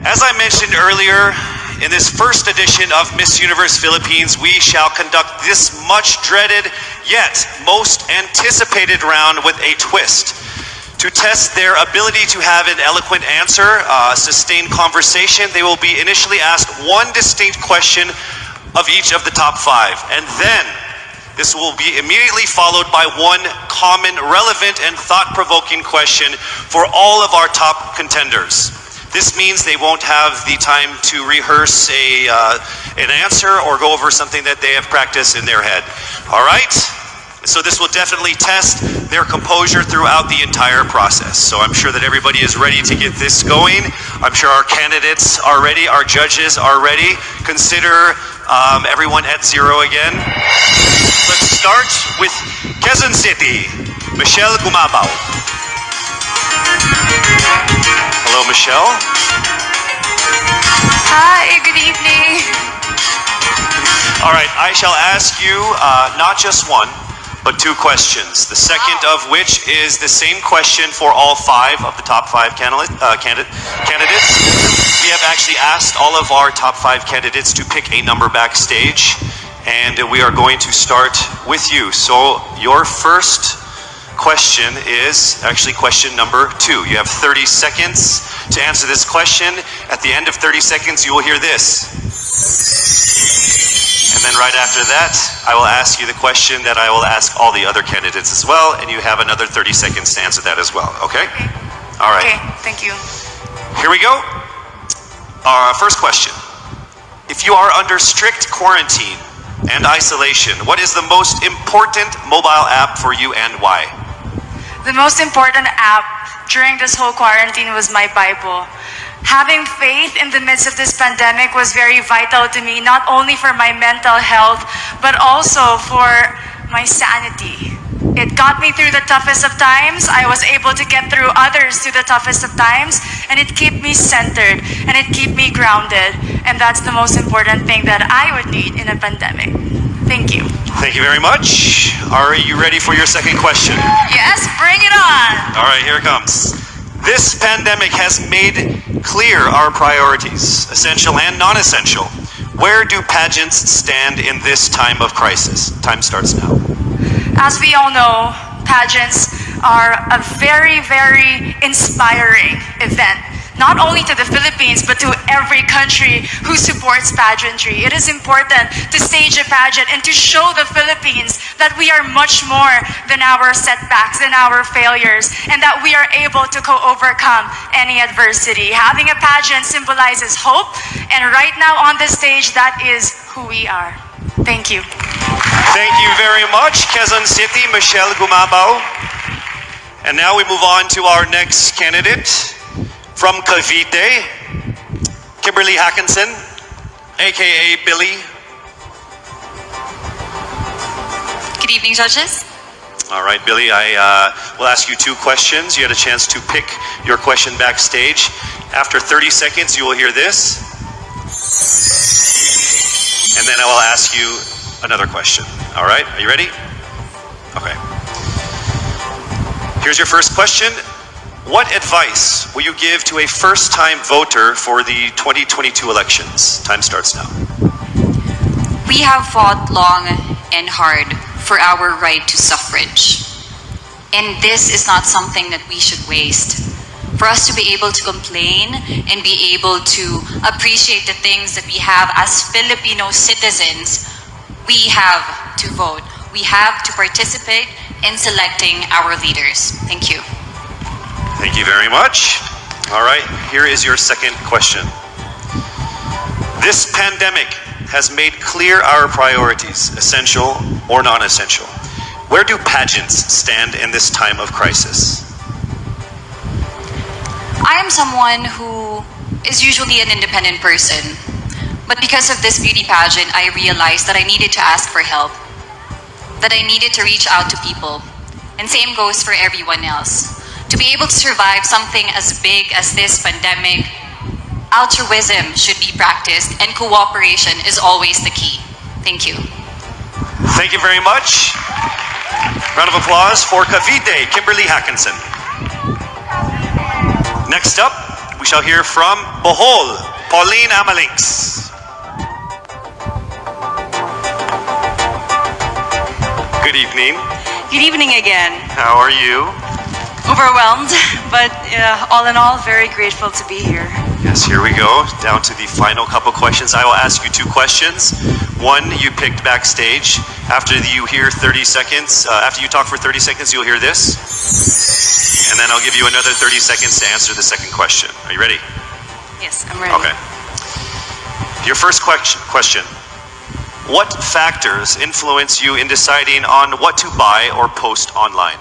As I mentioned earlier, in this first edition of Miss Universe Philippines, we shall conduct this much dreaded yet most anticipated round with a twist. To test their ability to have an eloquent answer, sustained conversation, they will be initially asked one distinct question of each of the top 5. And then, this will be immediately followed by one common, relevant, and thought-provoking question for all of our top contenders. This means they won't have the time to rehearse an answer or go over something that they have practiced in their head. All right? So this will definitely test their composure throughout the entire process. So I'm sure that everybody is ready to get this going. I'm sure our candidates are ready, our judges are ready. Consider everyone at 0 again. Let's start with Quezon City, Michelle Gumabao. Hello, Michelle. Hi, good evening. All right, I shall ask you not just one, but 2 questions. The second of which is the same question for all 5 of the top 5 candidates. We have actually asked all of our top 5 candidates to pick a number backstage, and we are going to start with you. So your first question is actually question number 2. You have 30 seconds to answer this question. At the end of 30 seconds, you will hear this. And then right after that, I will ask you the question that I will ask all the other candidates as well, and you have another 30 seconds to answer that as well, okay? All right. Okay, thank you. Here we go. Our first question. If you are under strict quarantine and isolation, what is the most important mobile app for you and why? The most important app during this whole quarantine was my Bible. Having faith in the midst of this pandemic was very vital to me, not only for my mental health, but also for my sanity. It got me through the toughest of times. I was able to get through others through the toughest of times, and it kept me centered, and it kept me grounded. And that's the most important thing that I would need in a pandemic. Thank you. Thank you very much. Are you ready for your second question? Yes, bring it on. All right, here it comes. This pandemic has made clear our priorities, essential and non-essential. Where do pageants stand in this time of crisis? Time starts now. As we all know, pageants are a very, very inspiring event. Not only to the Philippines, but to every country who supports pageantry. It is important to stage a pageant and to show the Philippines that we are much more than our setbacks, than our failures, and that we are able to overcome any adversity. Having a pageant symbolizes hope, and right now on the stage, that is who we are. Thank you. Thank you very much, Quezon City, Michelle Gumabao. And now we move on to our next candidate. From Cavite, Kimberly Hackinson, aka Billy. Good evening, judges. All right, Billy, I will ask you 2 questions. You had a chance to pick your question backstage. After 30 seconds, you will hear this. And then I will ask you another question. All right, are you ready? Okay. Here's your first question. What advice will you give to a first-time voter for the 2022 elections? Time starts now. We have fought long and hard for our right to suffrage. And this is not something that we should waste. For us to be able to complain and be able to appreciate the things that we have as Filipino citizens, we have to vote. We have to participate in selecting our leaders. Thank you. Thank you very much. All right, here is your second question. This pandemic has made clear our priorities, essential or non-essential. Where do pageants stand in this time of crisis? I am someone who is usually an independent person. But because of this beauty pageant, I realized that I needed to ask for help, that I needed to reach out to people. And same goes for everyone else. To be able to survive something as big as this pandemic, altruism should be practiced and cooperation is always the key. Thank you. Thank you very much. Round of applause for Cavite, Kimberly Hackinson. Next up, we shall hear from Bohol, Pauline Amalings. Good evening. Good evening again. How are you? Overwhelmed, but all in all, very grateful to be here. Yes, here we go. Down to the final couple questions. I will ask you two questions. One you picked backstage. After you hear 30 seconds, after you talk for 30 seconds, you'll hear this. And then I'll give you another 30 seconds to answer the second question. Are you ready? Yes, I'm ready. Okay. Your first question. What factors influence you in deciding on what to buy or post online?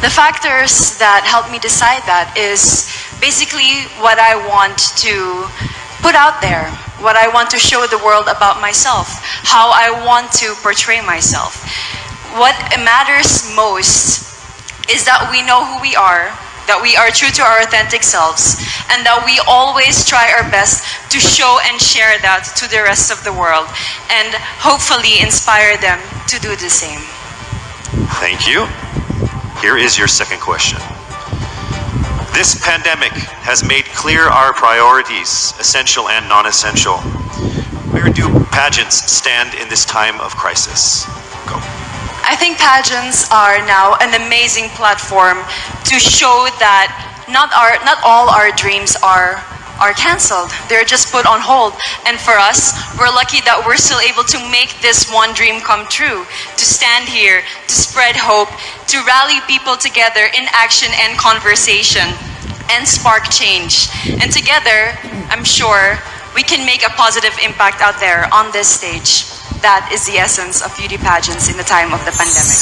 The factors that help me decide that is basically what I want to put out there, what I want to show the world about myself, how I want to portray myself. What matters most is that we know who we are, that we are true to our authentic selves, and that we always try our best to show and share that to the rest of the world, and hopefully inspire them to do the same. Thank you. Here is your second question. This pandemic has made clear our priorities, essential and non-essential. Where do pageants stand in this time of crisis? Go. I think pageants are now an amazing platform to show that not all our dreams are canceled. They're just put on hold. And for us, we're lucky that we're still able to make this one dream come true, to stand here, to spread hope, to rally people together in action and conversation, and spark change. And together, I'm sure, we can make a positive impact out there on this stage. That is the essence of beauty pageants in the time of the pandemic.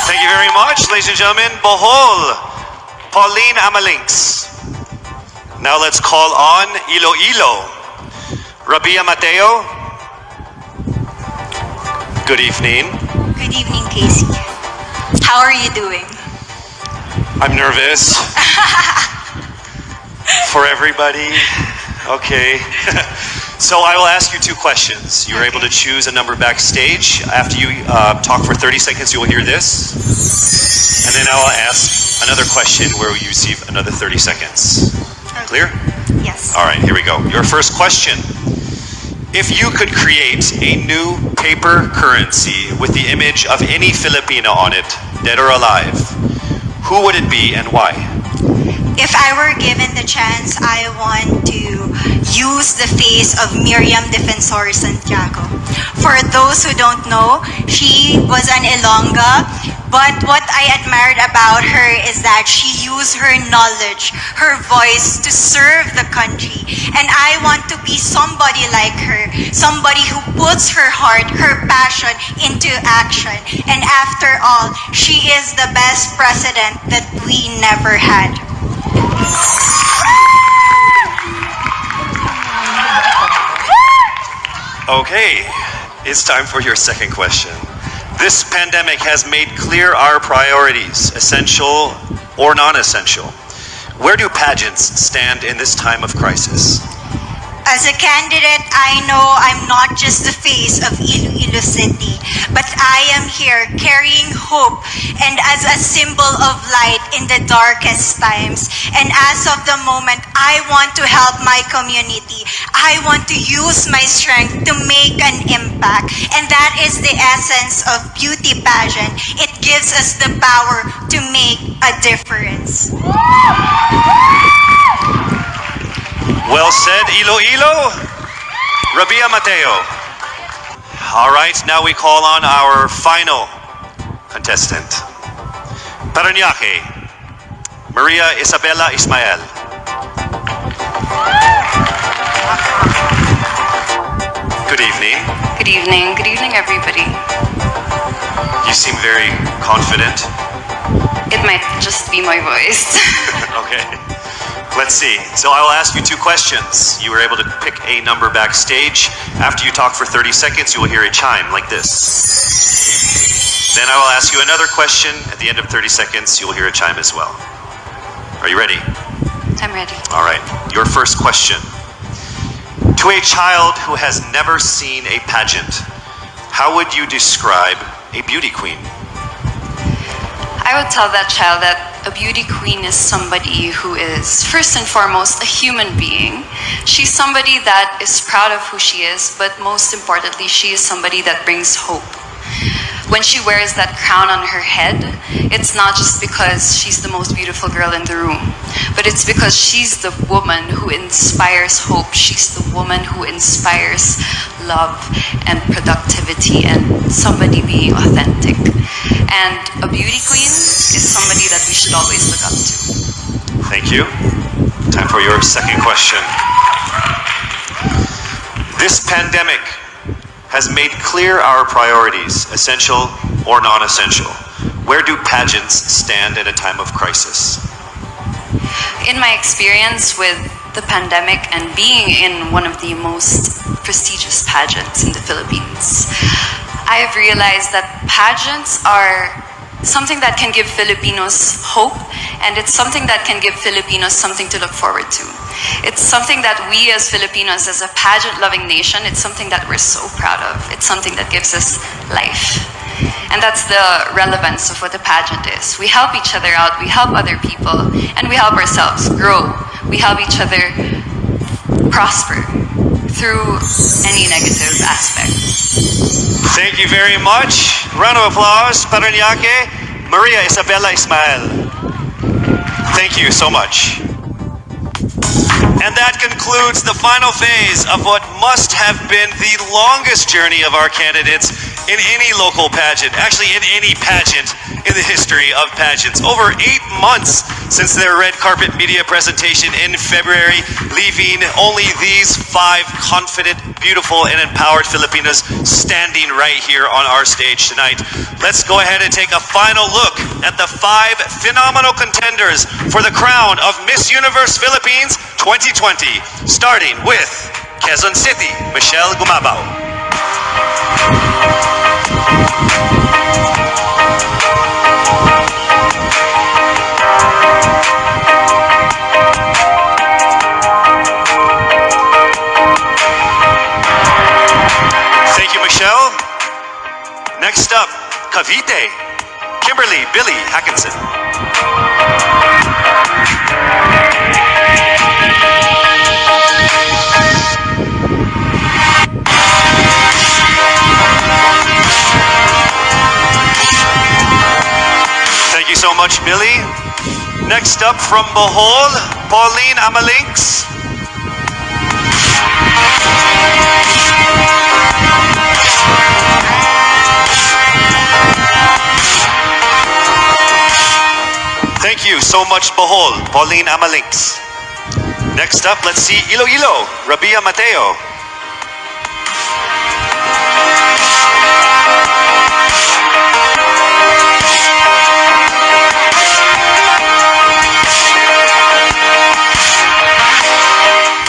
Thank you very much, ladies and gentlemen. Bohol, Pauline Amalings. Now let's call on Iloilo, Rabia Mateo. Good evening. Good evening, Casey. How are you doing? I'm nervous. For everybody. Okay. So I will ask you two questions. You're able to choose a number backstage. After you talk for 30 seconds, you will hear this. And then I will ask another question where you receive another 30 seconds. Clear? Yes. All right, here we go. Your first question. If you could create a new paper currency with the image of any Filipino on it, dead or alive, who would it be and why? If I were given the chance, I want to use the face of Miriam Defensor Santiago. For those who don't know, she was an Ilongga, but what I admired about her is that she used her knowledge, her voice to serve the country. And I want to be somebody like her, somebody who puts her heart, her passion into action. And after all, she is the best president that we never had. Okay, it's time for your second question. This pandemic has made clear our priorities, essential or non-essential. Where do pageants stand in this time of crisis? As a candidate, I know I'm not just the face of Iloilo City, but I am here carrying hope and as a symbol of light in the darkest times. And as of the moment, I want to help my community. I want to use my strength to make an impact. And that is the essence of beauty pageant. It gives us the power to make a difference. Well said, Iloilo. Rabia Mateo. All right, now we call on our final contestant. Parañaque, Maria Isabella Ismail. Good evening. Good evening. Good evening, everybody. You seem very confident. It might just be my voice. Okay. Let's see. So I will ask you two questions. You were able to pick a number backstage. After you talk for 30 seconds, you will hear a chime like this. Then I will ask you another question. At the end of 30 seconds, you will hear a chime as well. Are you ready? I'm ready. All right. Your first question. To a child who has never seen a pageant, how would you describe a beauty queen? I would tell that child that a beauty queen is somebody who is first and foremost a human being. She's somebody that is proud of who she is, but most importantly, she is somebody that brings hope. When she wears that crown on her head, it's not just because she's the most beautiful girl in the room, but it's because she's the woman who inspires hope. She's the woman who inspires love and productivity and somebody being authentic. And a beauty queen is somebody that we should always look up to. Thank you. Time for your second question. This pandemic has made clear our priorities, essential or non-essential. Where do pageants stand at a time of crisis? In my experience with the pandemic and being in one of the most prestigious pageants in the Philippines, I have realized that pageants are something that can give Filipinos hope, and it's something that can give Filipinos something to look forward to. It's something that we as Filipinos, as a pageant-loving nation, it's something that we're so proud of. It's something that gives us life. And that's the relevance of what a pageant is. We help each other out, we help other people, and we help ourselves grow. We help each other prosper through any negative aspect. Thank you very much. Round of applause, Paranaque, Maria Isabella Ismail. Thank you so much. And that concludes the final phase of what must have been the longest journey of our candidates in any local pageant, actually in any pageant in the history of pageants. Over 8 months since their red carpet media presentation in February, leaving only these 5 confident, beautiful, and empowered Filipinas standing right here on our stage tonight. Let's go ahead and take a final look at the 5 phenomenal contenders for the crown of Miss Universe Philippines 2020, starting with Quezon City, Michelle Gumabao. Thank you, Michelle. Next up, Cavite, Kimberly Billy Hackinson. Thank you so much, Billy. Next up from Bohol, Pauline Amalinks. Thank you so much, Bohol, Pauline Amalinks. Next up, let's see Iloilo, Rabia Mateo.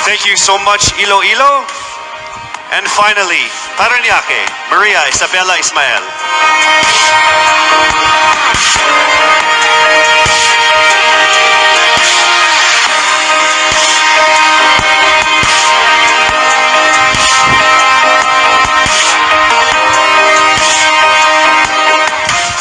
Thank you so much, Iloilo. And finally, Paranaque, Maria Isabella Ismail.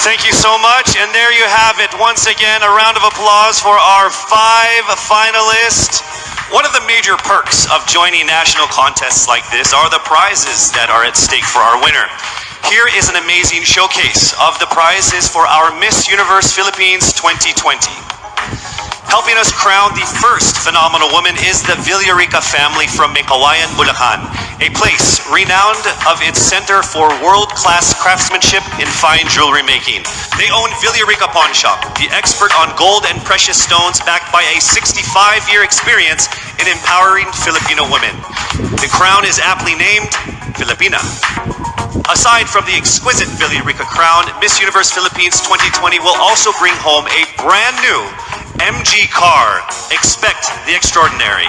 Thank you so much, and there you have it. Once again, a round of applause for our 5 finalists. One of the major perks of joining national contests like this are the prizes that are at stake for our winner. Here is an amazing showcase of the prizes for our Miss Universe Philippines 2020. Helping us crown the first phenomenal woman is the Villarica family from Mekawayan, Bulacan, a place renowned of its center for world-class craftsmanship in fine jewelry making. They own Villarica Pawn Shop, the expert on gold and precious stones, backed by a 65-year experience in empowering Filipino women. The crown is aptly named Filipina. Aside from the exquisite Villarica crown, Miss Universe Philippines 2020 will also bring home a brand new MG car. Expect the extraordinary.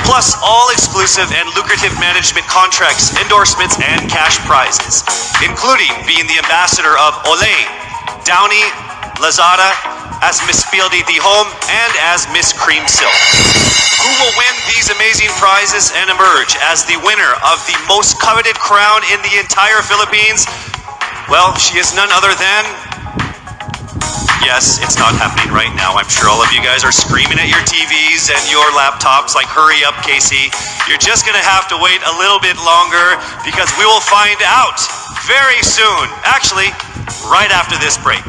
Plus all exclusive and lucrative management contracts, endorsements, and cash prizes, including being the ambassador of Olay, Downy, Lazada, as Miss Fieldy the Home, and as Miss Cream Silk. Who will win these amazing prizes and emerge as the winner of the most coveted crown in the entire Philippines? Well, she is none other than Yes, it's not happening right now. I'm sure all of you guys are screaming at your TVs and your laptops like, hurry up, Casey. You're just gonna have to wait a little bit longer because we will find out very soon. Actually, right after this break.